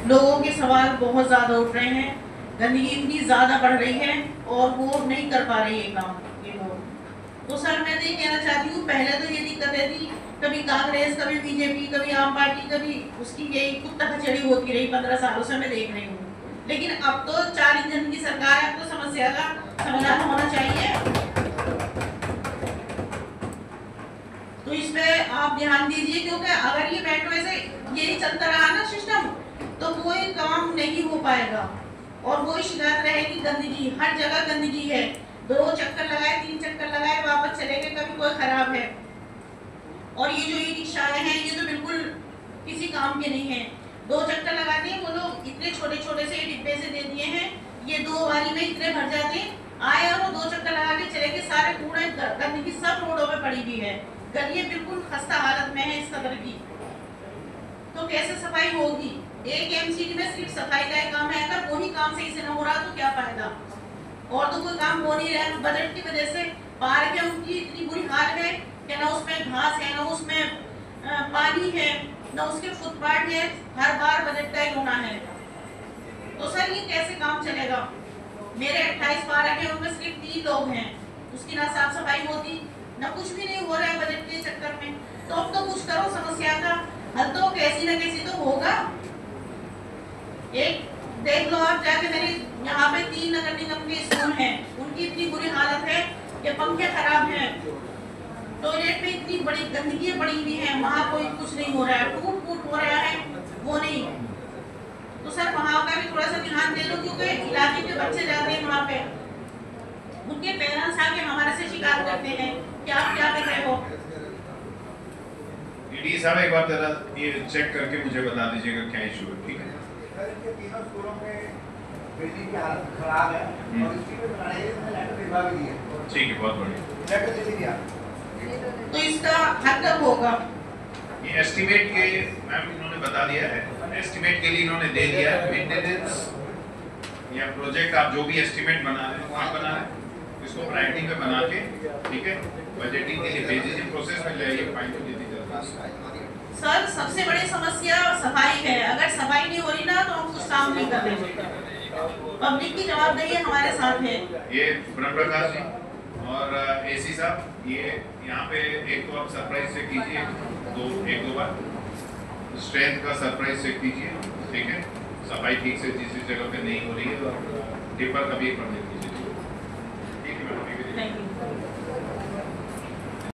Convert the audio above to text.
लोगों के सवाल बहुत ज़्यादा उठ रहे हैं, गंदगी इतनी ज़्यादा बढ़ रही है और वो नहीं कर पा रही है काम ये लोग। तो सर मैं तो ये कहना चाहती हूँ, पहले तो ये दिक्कतें थी, कभी कांग्रेस, कभी बीजेपी, कभी आम पार्टी, कभी उसकी यही कुत्ता कचड़ी होती रही 15 सालों से मैं देख रही हूँ। लेकिन अब तो 40 जन की सरकार है, अब तो समस्या का समाधान होना चाहिए। तो इसमें आप ध्यान दीजिए, क्योंकि अगर ये मेट्रो ऐसे यही चलता रहा ना सिस्टम, तो कोई काम नहीं हो पाएगा और वही शिकायत रहेगी, गंदगी हर जगह गंदगी है। 2 चक्कर लगाए, 3 चक्कर लगाए, वापस चले गए, कभी कोई खराब है। और ये जो ई रिक्शाएं हैं, ये तो बिल्कुल किसी काम के नहीं है। 2 चक्कर लगाते हैं वो लोग, इतने छोटे छोटे से डिब्बे से दे दिए हैं, ये 2 बारी में इतने भर जाते हैं, आए और वो 2 चक्कर लगा के चले गए, सारे कूड़े गंदगी सब रोडों पे पड़ी हुई है, गलियां बिल्कुल खस्ता हालत में है इस कदर की। तो कैसे सफाई होगी? एक एमसीडी में सिर्फ सफाई का ही काम है, अगर वही काम सही से न हो रहा तो क्या फायदा? और तो कोई काम हो नहीं रहा बजट की वजह से। पार्क है उनकी इतनी बुरी हाल है कि ना उसमें घास है, ना उसमें पानी है, ना उसके फुटपाथ है, हर बार बजट का ही होना है। तो सर ये कैसे काम चलेगा? मेरे 28 पार्क है, उनमें सिर्फ 3 लोग हैं, उसकी ना साफ सफाई होती, ना कुछ भी नहीं हो रहा है बजट के चक्कर में। तो अब तो कुछ करो, समस्या का हल तो कैसी न कैसी तो होगा। एक देख लो आप जाके, मेरे यहाँ पे 3 नगर निगम के स्कूल हैं, उनकी इतनी बुरी हालत है कि पंखे खराब हैं, टॉयलेट में इतनी बड़ी गंदगी पड़ी हुई है, वहाँ कोई कुछ नहीं हो रहा है, टूट फूट हो रहा है, वो नहीं। तो सर वहाँ का भी थोड़ा सा ध्यान दे लो, क्योंकि इलाके के बच्चे जाते हैं वहाँ पे, उनके पेरेंट्स आके हमारे से शिकायत करते हैं कि आप क्या कर रहे हो। ईडी साहब एक बार जरा ये चेक करके मुझे बता दीजिएगा क्या इशू है, ठीक है? तीनों स्कूलों में बिजली की हालत खराब है और इसकी भी लेटर भिजवा भी दिए। ठीक है, बहुत बढ़िया। लेटर दे दिया। तो इसका हल कब होगा? ये एस्टिमेट के मैम इन्होंने बता दिया है, एस्टिमेट के लिए इन्होंने दे दिया है। मेंटेनेंस या प्रोजेक्ट आप जो भी एस्टिमेट बना रहे हैं, आप बना रहे हैं, इसको राइटिंग में बना के, ठीक है, बजटिंग के लिए भेज दीजिए, प्रोसेस में ले आइए, फाइल को दे दीजिए। सर सबसे बड़ी समस्या सफाई है, अगर सफाई नहीं हो रही ना तो हम कुछ काम नहीं कर रहे। पब्लिक की जवाबदेही हमारे साथ है। ये ब्रह्म प्रकाश जी और एसी साहब, ये यहाँ पे एक तो आप सरप्राइज चेक कीजिए, एक दो बार स्ट्रेंथ का सरप्राइज चेक कीजिए, ठीक है? सफाई ठीक से जिस जगह पे नहीं हो रही है, और टिपर कभी पढ़ने कीजिए, ठीक है मैडम?